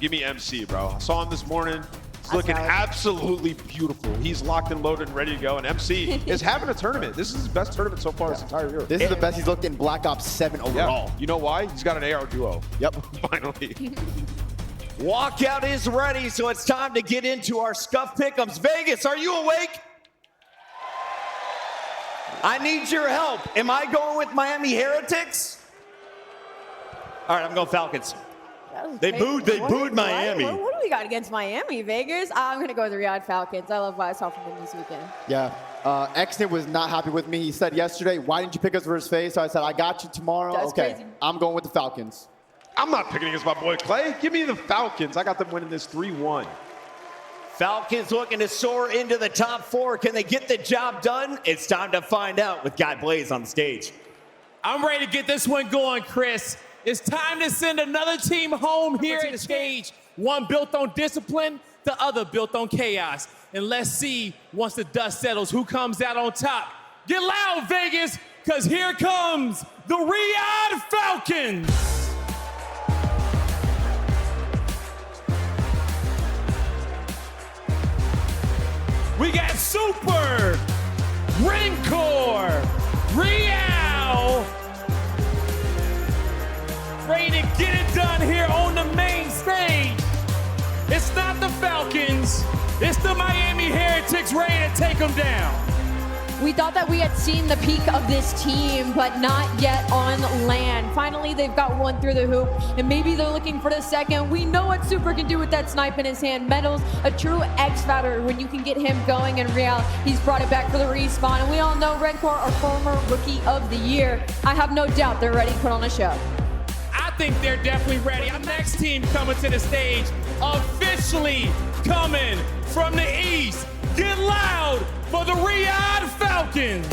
Give me MC, bro. I saw him this morning. He's looking absolutely beautiful. He's locked and loaded and ready to go. And MC is having a tournament. This is his best tournament so far this entire year. This is the best he's looked in Black Ops 7 overall. Yeah. You know why? He's got an AR duo. Yep. Finally. Walkout is ready, so it's time to get into our Scuff Pick'ems. Vegas, are you awake? I need your help. Am I going with Miami Heretics? All right, I'm going Falcons. They booed Miami. What do we got against Miami, Vegas? I'm going to go with the Riyadh Falcons. I love what I saw from them this weekend. Yeah. Exton was not happy with me. He said yesterday, why didn't you pick us versus Faze? So I said, I got you tomorrow. That's okay, crazy. I'm going with the Falcons. I'm not picking against my boy Clay. Give me the Falcons. I got them winning this 3-1. Falcons looking to soar into the top 4. Can they get the job done? It's time to find out with Guy Blaze on the stage. I'm ready to get this one going, Chris. It's time to send another team home here at the stage. One built on discipline, the other built on chaos. And let's see, once the dust settles, who comes out on top. Get loud, Vegas, because here comes the Riyadh Falcons. We got Super, Rancor, Real, ready to get it done here on the main stage. It's not the Falcons, it's the Miami Heretics ready to take them down. We thought that we had seen the peak of this team, but not yet on land. Finally, they've got one through the hoop, and maybe they're looking for the second. We know what Super can do with that snipe in his hand. Metal's a true X-Factor when you can get him going, and Real, he's brought it back for the respawn. And we all know Rancor, our former Rookie of the Year. I have no doubt they're ready to put on a show. I think they're definitely ready. Our next team coming to the stage, officially coming from the east. Get loud for the Riyadh Falcons.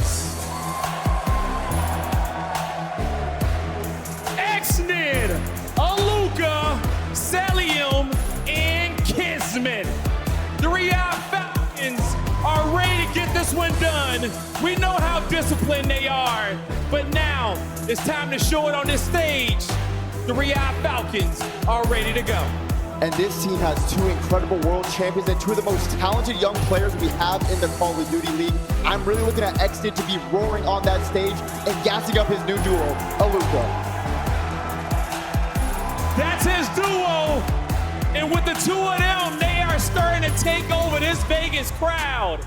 KiSMET, Alluka, Cellium, and KiSMET. The Riyadh Falcons are ready to get this one done. We know how disciplined they are, but now it's time to show it on this stage. The Riyadh Falcons are ready to go. And this team has 2 incredible world champions and 2 of the most talented young players we have in the Call of Duty League. I'm really looking at Exton to be roaring on that stage and gassing up his new duo, Alluka. That's his duo. And with the 2 of them, they are starting to take over this Vegas crowd.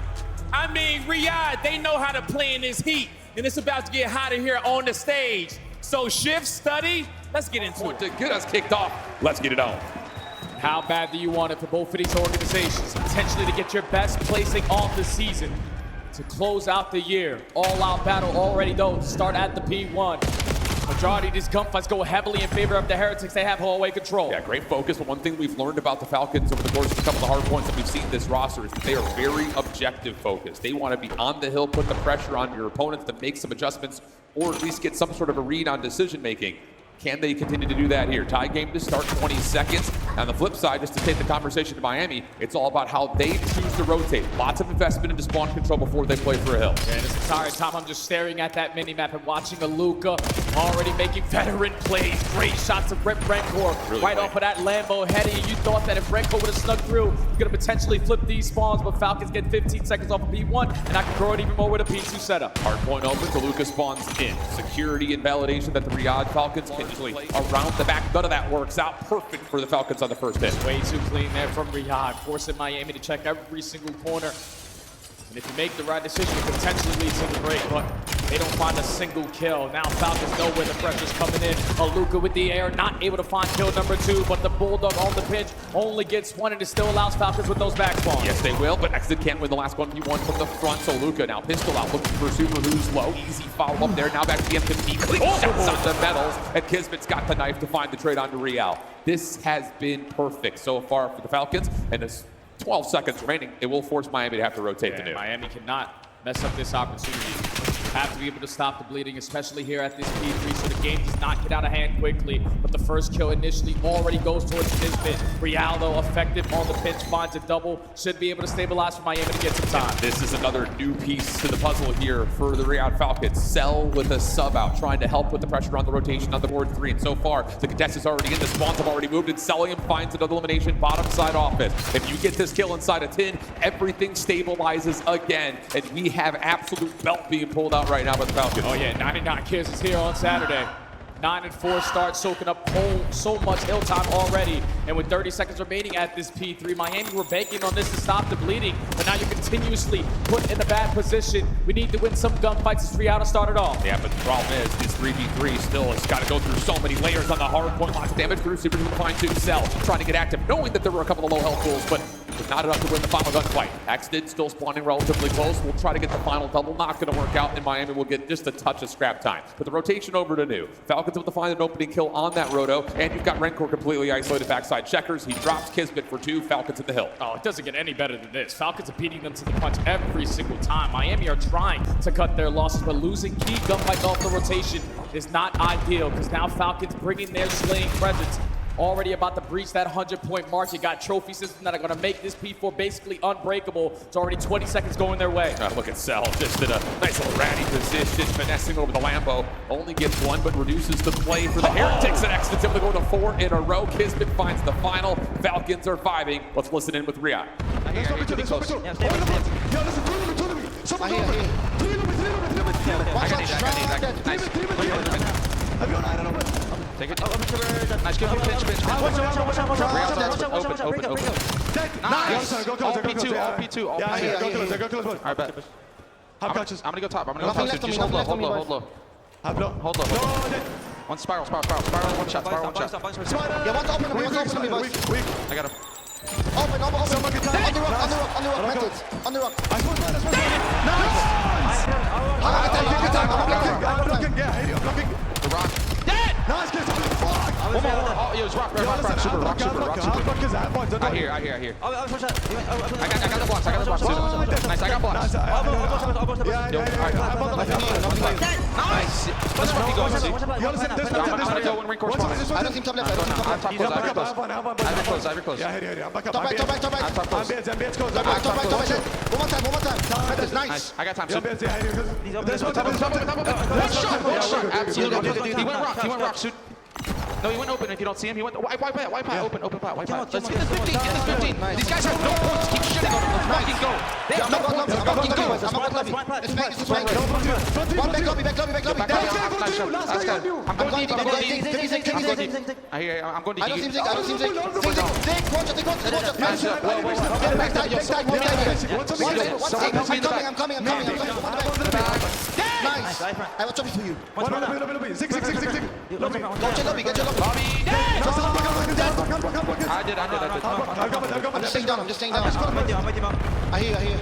I mean, Riyadh, they know how to play in this heat. And it's about to get hotter here on the stage. So shift, study, let's get into it. To get us kicked off, let's get it on. How bad do you want it for both of these organizations? Potentially to get your best placing off the season, to close out the year. All-out battle already, though, start at the P1. Majority of these gunfights go heavily in favor of the Heretics. They have hallway control. Yeah, great focus, but one thing we've learned about the Falcons over the course of a couple of hard points that we've seen this roster is that they are very objective focused. They want to be on the hill, put the pressure on your opponents to make some adjustments, or at least get some sort of a read on decision making. Can they continue to do that here? Tie game to start, 20 seconds. On the flip side, just to take the conversation to Miami, it's all about how they choose to rotate. Lots of investment into spawn control before they play for a hill. And this entire time, I'm just staring at that mini-map and watching Alluka already making veteran plays. Great shots of Rancor Really right great. off of that Lambo heading. You thought that if Rancor would have snuck through, you're going to potentially flip these spawns, but Falcons get 15 seconds off of P1, and I can grow it even more with a P2 setup. Hardpoint opens, Alluka spawns in. Security and validation that the Riyadh Falcons can play around the back. None of that works out. Perfect for the Falcons on the first hit. Way too clean there from Riyadh, forcing Miami to check every single corner. And if you make the right decision, it potentially leads to the break, but they don't find a single kill. Now Falcons know where the pressure's coming in. Alluka with the air, not able to find kill number 2, but the Bulldog on the pitch only gets 1, and it still allows Falcons with those back spawns. Yes, they will, but Exit can't win the last 1v1 from the front. So Alluka now pistol out, looking for Super, who's low. Easy follow up there. Now back to the M15. Clean shots on the metals, and KiSMET's got the knife to find the trade onto Real. This has been perfect so far for the Falcons, and it's 12 seconds remaining. It will force Miami to have to rotate the new. Miami cannot mess up this opportunity. Have to be able to stop the bleeding, especially here at this P3, so the game does not get out of hand quickly. But the first kill initially already goes towards KiSMET. Riyadh, though, effective on the pinch, finds a double. Should be able to stabilize for Miami to get some time. This is another new piece to the puzzle here for the Riyadh Falcons. Cell with a sub out, trying to help with the pressure on the rotation on the board 3. And so far, the contestants already in. The spawns have already moved, and Cellium finds another elimination bottom side offense. If you get this kill inside a 10, everything stabilizes again. And we have absolute belt being pulled out right now by the Falcons. Oh yeah, 99 kills is here on Saturday. 9-4 start, soaking up so much hill time already. And with 30 seconds remaining at this P3, Miami were banking on this to stop the bleeding. But now you're continuously put in a bad position. We need to win some gunfights as Riyadh started off. Yeah, but the problem is this 3v3 still has got to go through so many layers on the hard point. Lots of damage through Super with the fine-tuned Cell, trying to get active, knowing that there were a couple of low health pools, but was not enough to win the final gunfight. Axted still spawning relatively close. We'll try to get the final double. Not going to work out, and Miami will get just a touch of scrap time. But the rotation over to New. Falcons able to find an opening kill on that roto, and you've got Rencor completely isolated backside checkers. He drops KiSMET for 2. Falcons at the hill. Oh, it doesn't get any better than this. Falcons are beating them to the punch every single time. Miami are trying to cut their losses, but losing key gunfights off the rotation is not ideal, because now Falcons bringing their slaying presence. Already about to breach that 100-point mark. You got trophy systems that are going to make this P4 basically unbreakable. It's already 20 seconds going their way. Look at Cell, just in a nice little ratty position, finessing over the Lambo. Only gets 1, but reduces the play for the Heretics. And Exton's able to go to 4 in a row. KiSMET finds the final. Falcons are vibing. Let's listen in with Riyadh. Take it. Nice kill. Pinch. Open. Nice. All P2. Alright, bet. I'm gonna go top. Just hold low. Hold low. One spiral. One shot. Yeah, one's open to me, boys. I got him. Open. On the rock. I'm blocking. The rock. Dead! Nice, get something. Fuck! One more. Oh, yo, it's rock. Super. I hear. I got the blocks. Too. Nice, I got blocks. Nice. Let's fucking go. I'm gonna go when Rencor spawns. I don't think top left. I'm top close. Ivory close. Yeah, I'm back up. Top right. I'm top close. I'm close. One more time. That is nice. I got time. One shot. Absolutely. He went rock, suit. No, he went open. If you don't see him, he went wipe out. Open pot. Wipe out. Let's get this 15. These guys have no points. Keep shitting on them. Let's fucking go. They have no points. Let's fucking go. I'm going deep. I hear you. I'm going deep. I don't see him. I'm coming. Nice. I will chop it for you. Get your lobby. I did. I'm just staying down. I hear you.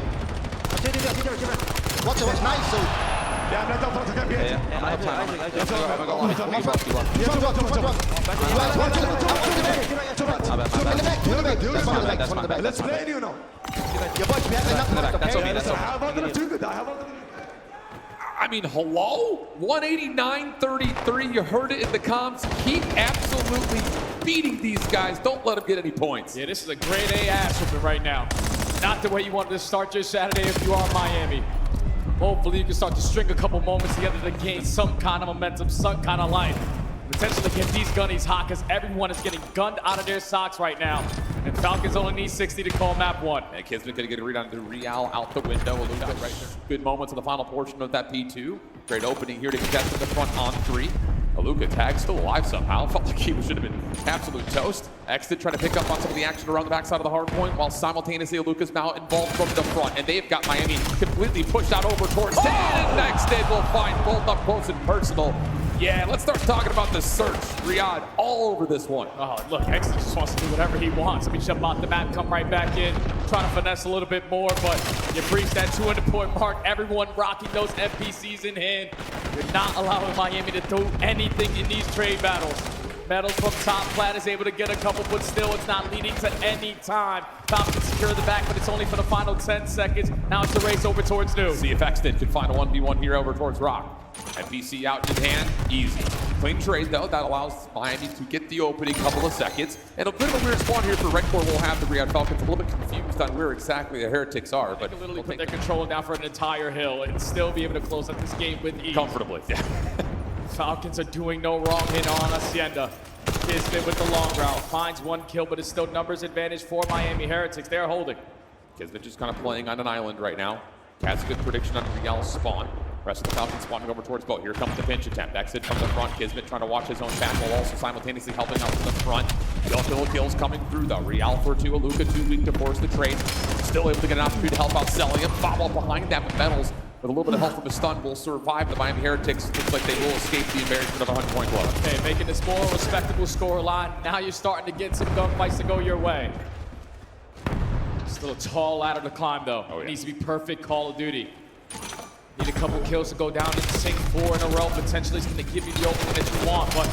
Watch it. Nice. So. Yeah, I'm not front. Let's play, you know. That's okay. I mean, hello? 189-33. You heard it in the comms. Keep absolutely beating these guys. Don't let them get any points. Yeah, this is a grade A ass whooping right now. Not the way you wanted to start your Saturday if you are Miami. Hopefully you can start to string a couple moments together to gain some kind of momentum, some kind of life. Potentially get these gunnies hot, because everyone is getting gunned out of their socks right now. And Falcons only need 60 to call map 1. And KiSMET gonna get a read on the Riyadh out the window. Alluka right there. Good moments in the final portion of that P2. Great opening here to contest in the front on 3. Alluka tag still alive somehow. Felt like he should have been absolute toast. Exit trying to pick up on some of the action around the backside of the hard point, while simultaneously Alluka's now involved from the front. And they've got Miami completely pushed out over towards 10. And Exit will find both up close and personal. Yeah, let's start talking about the search. Riyadh all over this one. Oh, look, Exit just wants to do whatever he wants. I mean, jump out the map, come right back in, trying to finesse a little bit more, but you breach that 200-point mark. Everyone rocking those FPCs in hand. You're not allowing Miami to do anything in these trade battles. Metals from top. Plat is able to get a couple, but still it's not leading to any time. Falcons secure the back, but it's only for the final 10 seconds. Now it's a race over towards New. See if Exton can find a 1v1 here over towards Rock. And PC out in hand, easy. Clean trade though, that allows Miami to get the opening couple of seconds. And a bit of a weird spawn here for Red Core will have the Riyadh Falcons a little bit confused on where exactly the Heretics are. But they can literally put their controller down for an entire hill and still be able to close out this game with ease. Comfortably, yeah. Falcons are doing no wrong in on Hacienda. KiSMET with the long route, finds 1 kill, but it's still numbers advantage for Miami Heretics. They're holding. KiSMET just kind of playing on an island right now. Has a good prediction on Riyadh's spawn. Rest of the Falcons spawning over towards boat. Here comes the pinch attempt. Exit from the front. KiSMET trying to watch his own back while also simultaneously helping out from the front. Kill kills coming through though. Riyadh for 2. Alluka too weak to force the trade. Still able to get an opportunity to help out Cellium. Follow up behind that with Metals. With a little bit of help from a stun will survive. The Miami Heretics looks like they will escape the embarrassment of a 100-point blow. Okay, making this more respectable score line. Now you're starting to get some gunfights to go your way. Still a tall ladder to climb though. Oh, yeah. It needs to be perfect Call of Duty. Need a couple kills to go down and sink 4 in a row. Potentially it's going to give you the opening that you want, but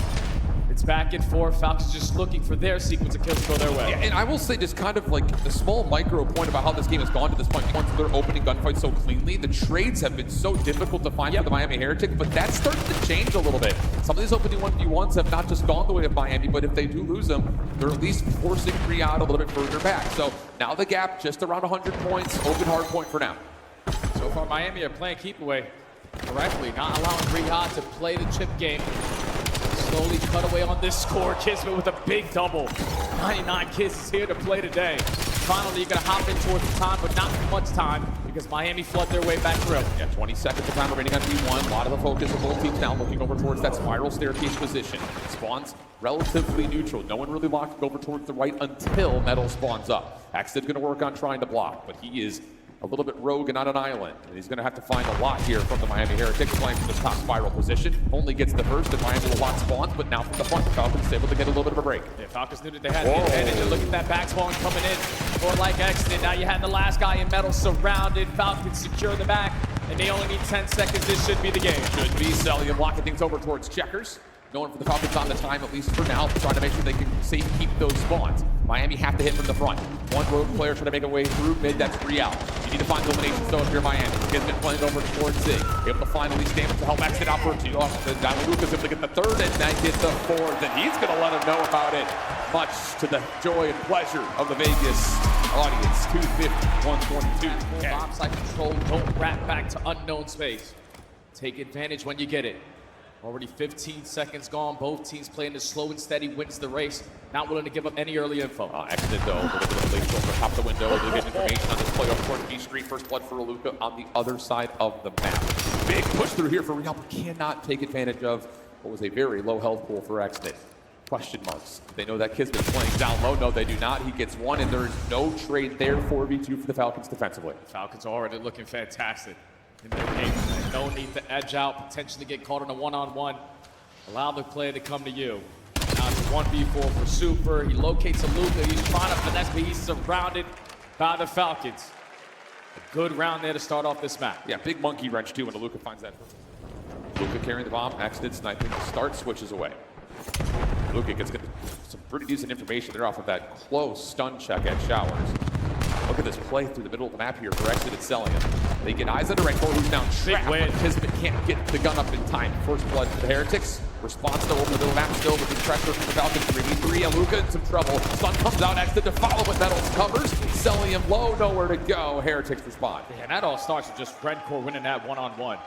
it's back and forth. Falcons just looking for their sequence of kills to go their way. Yeah, and I will say just kind of like a small micro point about how this game has gone to this point. Once they're opening gunfights so cleanly, the trades have been so difficult to find for the Miami Heretics, but that's starting to change a little bit. Some of these opening 1v1s have not just gone the way of Miami, but if they do lose them, they're at least forcing Riyadh a little bit further back. So now the gap just around 100 points, open hard point for now. So far, Miami are playing keep away correctly, not allowing Riyadh to play the chip game. Slowly cut away on this score. KiSMET with a big double. 99 Kiss is here to play today. Finally, you're going to hop in towards the time, but not too much time because Miami flood their way back through. Yeah, 20 seconds of time remaining on V1. A lot of the focus of both teams now looking over towards that spiral staircase position. Spawns relatively neutral. No one really locked over towards the right until Metal spawns up. Axted's going to work on trying to block, but he is a little bit rogue and on an island. And he's going to have to find a lot here from the Miami Heretics playing from this top spiral position. Only gets the first, and Miami will lock spawns, but now from the front, the Falcons able to get a little bit of a break. Yeah, Falcons knew that they had the advantage. And look at that back spawn coming in. Or like Exton, now you had the last guy in Metal surrounded. Falcons secure the back, and they only need 10 seconds. This should be the game. Should be. Cellium locking things over towards checkers. Going for the Falcons on the time, at least for now, trying to make sure they can safe keep those spawns. Miami have to hit from the front. One rogue player trying to make a way through mid, that's Riyadh. You need to find eliminations though if you're Miami. KiSMET playing over towards Zig. Able to find at least damage to help exit out for 2. Alluka's able to get the 3rd and then get the 4th, and he's going to let him know about it. Much to the joy and pleasure of the Vegas audience. 250, 122. Bomb site control, don't wrap back to unknown space. Take advantage when you get it. Already 15 seconds gone. Both teams playing the slow and steady wins the race. Not willing to give up any early info. Exit though, a little bit of late from top of the window. To get information on this play over towards B Street. First blood for Alluka on the other side of the map. Big push through here for Riyadh, but cannot take advantage of what was a very low health pool for Exit. Question marks. They know that KiSMET's playing down low. No, they do not. He gets 1, and there is no trade there. 4v2 for the Falcons defensively. Falcons are already looking fantastic in their game. No need to edge out, potentially get caught in a one-on-one. Allow the player to come to you. Now it's a 1v4 for Super. He locates Alluka. He's trying to finesse, but he's surrounded by the Falcons. A good round there to start off this map. Yeah, big monkey wrench too when Alluka finds that. Alluka carrying the bomb. Accident sniping to start, switches away. Alluka gets some pretty decent information there off of that close stun check at Showers. Look at this play through the middle of the map here for Exit and Cellium. They get eyes on the Red Core, who's now trapped, but KiSMET can't get the gun up in time. First blood for the Heretics. Response though over the middle of the map still with the pressure from the Falcons. 3v3, Alluka in some trouble. Stun comes out, Exit to follow, but Metals covers. Cellium low, nowhere to go. Heretics respond. Yeah, and that all starts with just Red Core winning that one-on-one.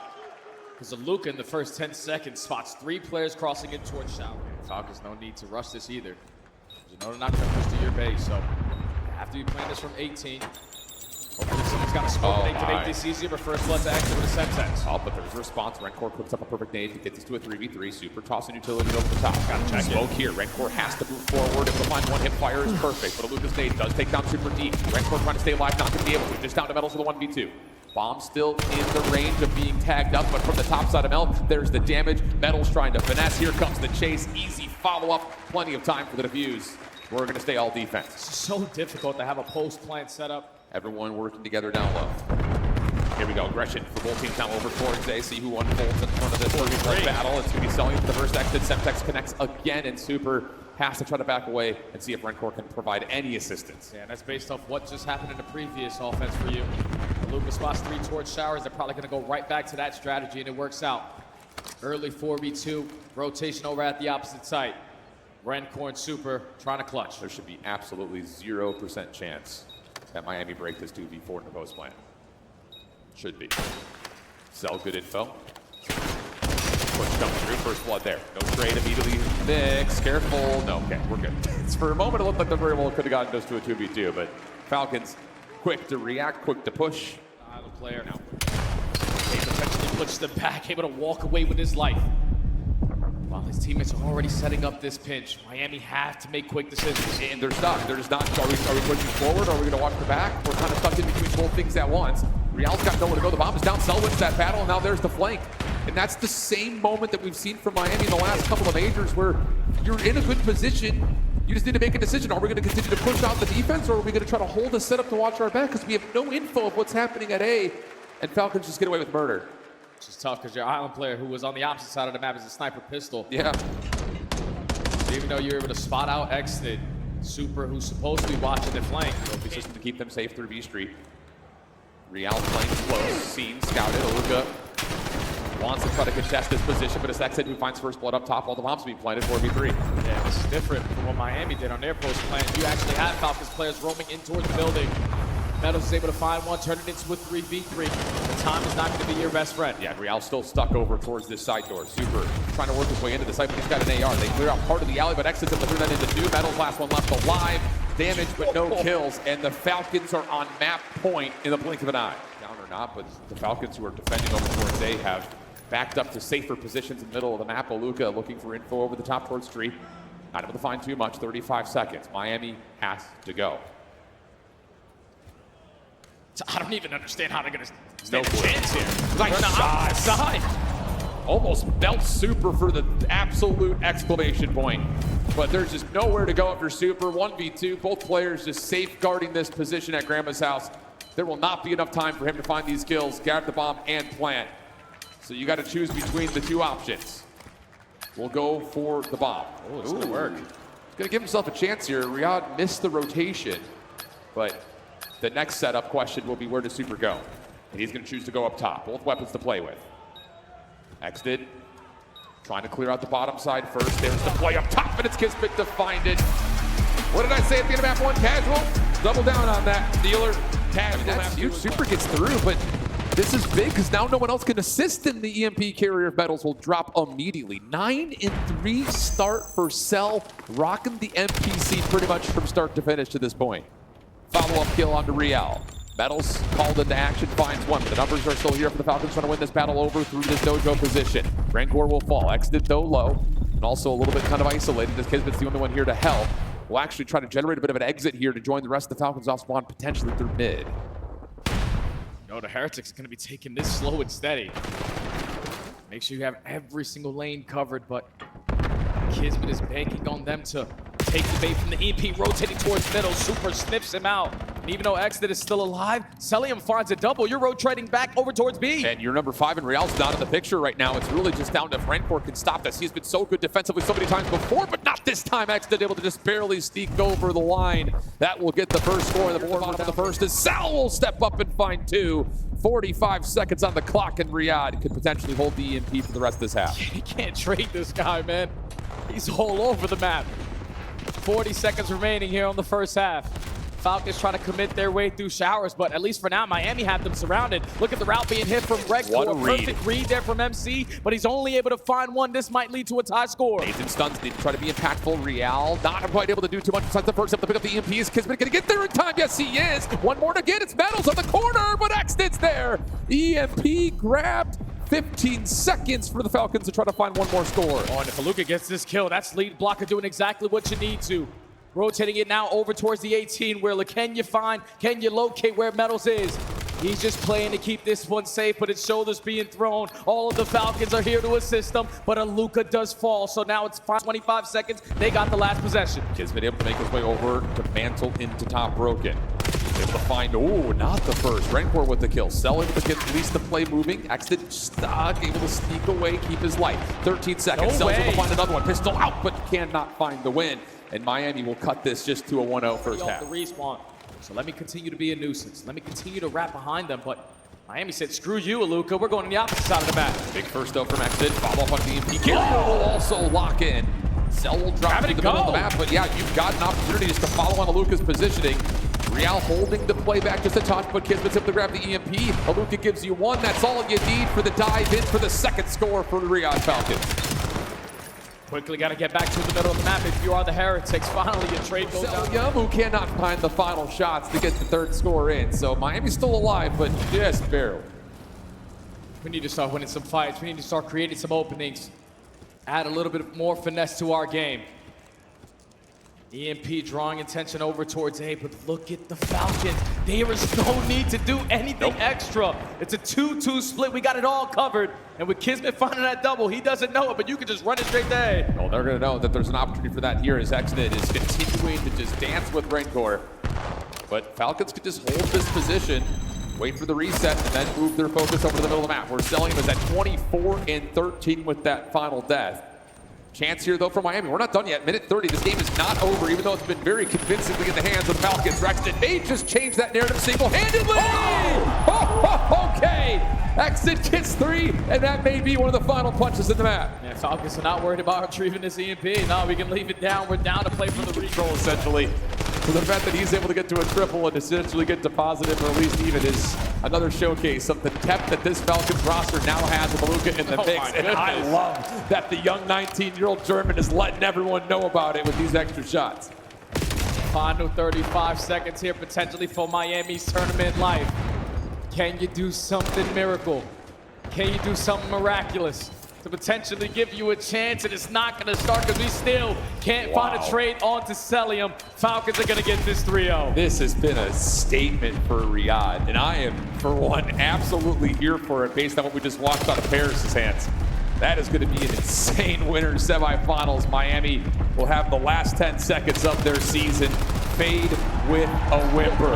Because Alluka in the first 10 seconds spots 3 players crossing in towards Shower. Falcons no need to rush this either. You know they're not going to push to your base, so have to be playing this from 18. Hopefully someone's got a smoke and they can make this easier, but first blood to Exit with a Semtex. Oh, but there's a response. Rencore cooks up a perfect nade to get this to a 3v3. Super tossing utility over the top. Gotta check smoke here. Rencore has to move forward. If the find one hip fire is perfect, but Alluka's nade does take down Super deep. Rencore trying to stay alive, not going to be able to. Just down to Metals with a 1v2. Bomb still in the range of being tagged up, but from the top side of Mel, there's the damage. Metals trying to finesse. Here comes the chase. Easy follow-up. Plenty of time for the defuse. We're going to stay all defense. It's so difficult to have a post plant set up. Everyone working together down low. Here we go, aggression for both teams now over towards A. See who unfolds in front of this first battle. It's going to be Cellium for the first exit. Semtex connects again, and Super has to try to back away and see if Rencor can provide any assistance. Yeah, and that's based off what just happened in the previous offense for you. Alluka spots 3 towards showers. They're probably going to go right back to that strategy, and it works out. Early 4v2, rotation over at the opposite site. Rencor and Super trying to clutch. There should be absolutely 0% chance that Miami break this 2v4 in the post plan. Should be. Cell, good info. Push comes through, first blood there. No trade immediately. Mix, careful. No, okay, we're good. For a moment, it looked like the very well could have gotten those to a 2v2, but Falcons quick to react, quick to push. The player now. They potentially push them back, able to walk away with his life. While his teammates are already setting up this pinch, Miami have to make quick decisions. And they're stuck. They're just not, are we pushing forward? Are we gonna watch the back? We're kind of stuck in between both things at once. Real's got nowhere to go. The bomb is down. Cell wins that battle, and now there's the flank. And that's the same moment that we've seen from Miami in the last couple of majors where you're in a good position. You just need to make a decision. Are we going to continue to push out the defense, or are we going to try to hold a setup to watch our back? Because we have no info of what's happening at A, and Falcons just get away with murder. Which is tough because your island player who was on the opposite side of the map is a sniper pistol. Yeah. Even though you're able to spot out Exit, Super, who's supposed to be watching the flank. Trophy system to keep them safe through B Street. Real playing close, seen, scouted. Alluka wants to try to contest this position, but it's Exit who finds first blood up top while the bomb's being planted 4v3. Yeah, this is different from what Miami did on their post plan. You actually have Falcons players roaming in towards the building. Metals is able to find one, turn it into a 3v3. The time is not going to be your best friend. Yeah, Real's still stuck over towards this side door. Super trying to work his way into the site, but he's got an AR. They clear out part of the alley, but Exit's able to turn that into 2. Metals last one left alive. Damage, but no kills. And the Falcons are on map point in the blink of an eye. Down or not, but the Falcons who are defending over towards A have backed up to safer positions in the middle of the map. Alluka looking for info over the top towards Tree. Not able to find too much, 35 seconds. Miami has to go. So I don't even understand how they're going to No stand a chance here. Nice shot. Side. Almost belts Super for the absolute exclamation point. But there's just nowhere to go after Super. 1v2, both players just safeguarding this position at Grandma's house. There will not be enough time for him to find these kills, grab the bomb, and plant. So you got to choose between the 2 options. We'll go for the bomb. Oh, it's going to work. He's going to give himself a chance here. Riyadh missed the rotation, but the next setup question will be, where does Super go? And he's going to choose to go up top. Both weapons to play with. Exited. Trying to clear out the bottom side first. There's the play up top, and it's KiSMET to find it. What did I say at the end of map 1? Casual? Double down on that. Dealer. Casual. I mean, that's huge. Super gets through, but this is big because now no one else can assist him. The EMP carrier of Metals will drop immediately. 9-3 start for Cell, rocking the MPC pretty much from start to finish to this point. Follow-up kill onto Real. Metals called into action, finds one. The numbers are still here for the Falcons trying to win this battle over through this dojo position. Rencor will fall. Exited though low, and also a little bit kind of isolated. This KiSMET's the only one here to help. We'll actually try to generate a bit of an exit here to join the rest of the Falcons off spawn, potentially through mid. No, the Heretics are going to be taking this slow and steady. Make sure you have every single lane covered, but KiSMET is banking on them to take the bait from the EP, rotating towards middle. Super sniffs him out. And even though Exit is still alive, Cellium finds a double. You're rotating back over towards B. And your number 5 and Real's not in the picture right now. It's really just down to if Rencor can stop this. He's been so good defensively so many times before, but not this time. Exit able to just barely sneak over the line. That will get the first score on the board. Bottom of the first is Sal will step up and find 2. 45 seconds on the clock, and Riyadh could potentially hold the EMP for the rest of this half. You can't trade this guy, man. He's all over the map. 40 seconds remaining here on the first half. Falcons trying to commit their way through showers, but at least for now, Miami have them surrounded. Look at the route being hit from Rencor. Perfect read there from MC, but he's only able to find one. This might lead to a tie score. Nathan stuns, didn't try to be impactful. Real not quite able to do too much besides the first up to pick up the EMP. Is KiSMET gonna get there in time? Yes, he is. One more to get. It's Metals on the corner, but Exit's there. EMP grabbed. 15 seconds for the Falcons to try to find one more score. Oh, and if Alluka gets this kill, that's lead blocker doing exactly what you need to. Rotating it now over towards the 18 where can you locate where Metals is? He's just playing to keep this one safe, but his shoulders being thrown. All of the Falcons are here to assist him, but Alluka does fall, so now it's 25 seconds. They got the last possession. KiSMET able to make his way over to mantle into top broken. Able to find, oh, not the first. Rencor with the kill. Cellium with the kill, at least the play moving. Exit stuck, able to sneak away, keep his life. 13 seconds. Cellium able to find another one. Pistol out, but cannot find the win. And Miami will cut this just to a 1-0 first half. The respawn. So let me continue to be a nuisance. Let me continue to wrap behind them, but Miami said, screw you, Alluka. We're going on the opposite side of the map. Big first though from Exit. Follow up on the EMP. Kill will also lock in. Cell will drop to the middle of the map, but yeah, you've got an opportunity just to follow on Alluka's positioning. Riyadh holding the play back just a touch, but KiSMET's able to grab the EMP. Alluka gives you one. That's all you need for the dive in for the second score for the Riyadh Falcons. Quickly got to get back to the middle of the map if you are the Heretics. Finally, a trade goes down. Cellium, who cannot find the final shots to get the third score in. So Miami's still alive, but just barely. We need to start winning some fights. We need to start creating some openings. Add a little bit more finesse to our game. EMP drawing attention over towards A, but look at the Falcons. There is no need to do anything extra. It's a 2-2 split. We got it all covered. And with KiSMET finding that double, he doesn't know it, but you can just run it straight to A. Well, they're going to know that there's an opportunity for that here as Exit is continuing to just dance with Rencor. But Falcons could just hold this position, wait for the reset, and then move their focus over to the middle of the map. We're Cellium is at 24-13 with that final death. Chance here, though, for Miami. We're not done yet. Minute 30. This game is not over, even though it's been very convincingly in the hands of the Falcons. Rexton may just change that narrative single-handedly. Okay. Exit gets 3, and that may be one of the final punches in the map. Yeah, Falcons are not worried about retrieving this EMP. No, we can leave it down. We're down to play for the control, essentially. So the fact that he's able to get to a triple and essentially get to positive or at least even is another showcase of the depth that this Falcons roster now has with Alluka in the mix. And I love that the young 19-year-old German is letting everyone know about it with these extra shots. Final 35 seconds here potentially for Miami's tournament life. Can you do something miracle? Can you do something miraculous to potentially give you a chance? And it's not going to start because we still can't find a trade onto Cellium. Falcons are going to get this 3-0. This has been a statement for Riyadh, and I am, for one, absolutely here for it based on what we just watched out of Paris' hands. That is going to be an insane winner semifinals. Miami will have the last 10 seconds of their season fade with a whimper.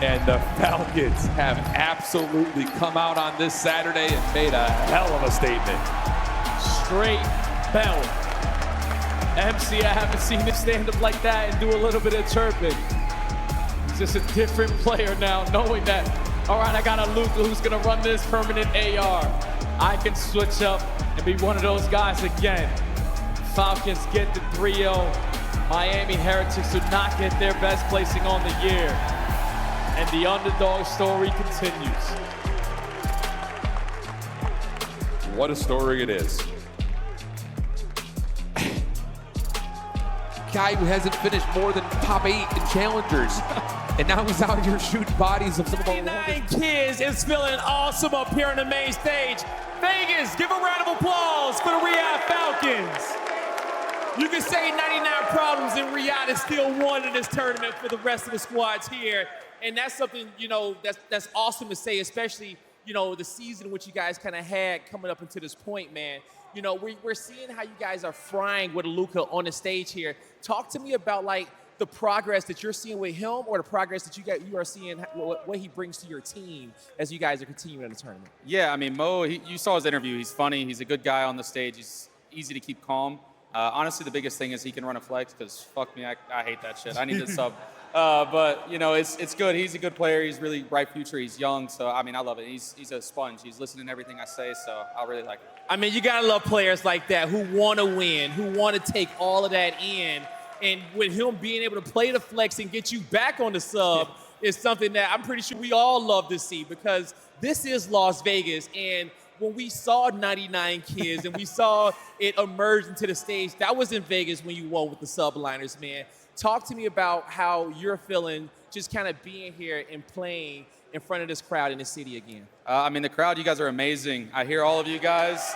And the Falcons have absolutely come out on this Saturday and made a hell of a statement. Straight belt. MC, I haven't seen him stand up like that and do a little bit of chirping. He's just a different player now, knowing that, all right, I got Alluka who's going to run this permanent AR. I can switch up and be one of those guys again. Falcons get the 3-0. Miami Heretics do not get their best placing on the year. And the underdog story continues. What a story it is. Guy who hasn't finished more than top 8 in challengers. And now he's out here shooting bodies of some of the 99 Kids is feeling awesome up here on the main stage. Vegas, give a round of applause for the Riyadh Falcons. You can say 99 problems in Riyadh is still won in this tournament for the rest of the squads here. And that's something, you know, that's awesome to say, especially, you know, the season which you guys kind of had coming up until this point, man. You know, we're seeing how you guys are frying with Alluka on the stage here. Talk to me about, like, the progress that you're seeing with him or the progress that you are seeing, what he brings to your team as you guys are continuing in the tournament. Yeah, I mean, Mo, you saw his interview. He's funny. He's a good guy on the stage. He's easy to keep calm. Honestly, the biggest thing is he can run a flex because fuck me, I hate that shit. I need to sub. But, you know, it's good. He's a good player. He's really bright future. He's young. So, I mean, I love it. He's a sponge. He's listening to everything I say. So I really like it. I mean, you got to love players like that who want to win, who want to take all of that in. And with him being able to play the flex and get you back on the sub is something that I'm pretty sure we all love to see because this is Las Vegas. And when we saw 99 Kids and we saw it emerge into the stage, that was in Vegas when you won with the subliners, man. Talk to me about how you're feeling just kind of being here and playing in front of this crowd in the city again. I mean, the crowd, you guys are amazing. I hear all of you guys.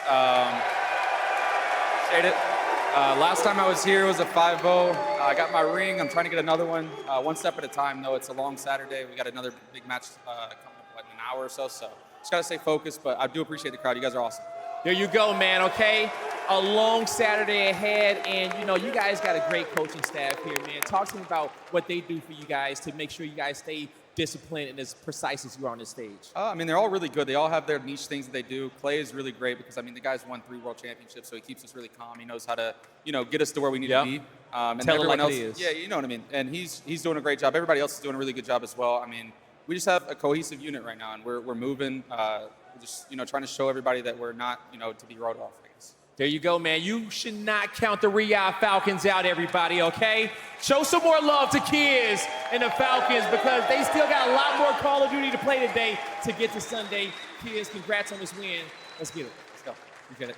Last time I was here was a 5-0. I got my ring. I'm trying to get another one. One step at a time, though. It's a long Saturday. We got another big match coming up in an hour or so. So just got to stay focused, but I do appreciate the crowd. You guys are awesome. There you go, man, okay? a long Saturday ahead, and you guys got a great coaching staff here, man. Talk to me about what they do for you guys to make sure you guys stay disciplined and as precise as you are on this stage. I mean, they're all really good. They all have their niche things that they do. Clay is really great because, I mean, the guy's won 3 world championships, so he keeps us really calm. He knows how to, get us to where we need to be. And Tell everyone it like else, it is. yeah, you know what I mean. And he's doing a great job. Everybody else is doing a really good job as well. I mean, we just have a cohesive unit right now, and we're moving. We're just, trying to show everybody that we're not, to be wrote off, I guess. There you go, man. You should not count the Riyadh Falcons out, everybody, okay? Show some more love to Kiz and the Falcons because they still got a lot more Call of Duty to play today to get to Sunday. Kiz, congrats on this win. Let's get it. Let's go. You get it.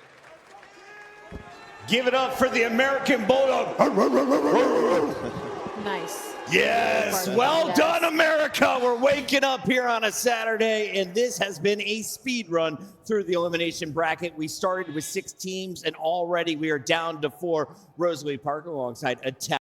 Give it up for the American Bulldog. Nice. Yes, well done, America. We're waking up here on a Saturday, and this has been a speed run through the elimination bracket. We started with 6 teams, and already we are down to 4. Rosalie Parker alongside Attack.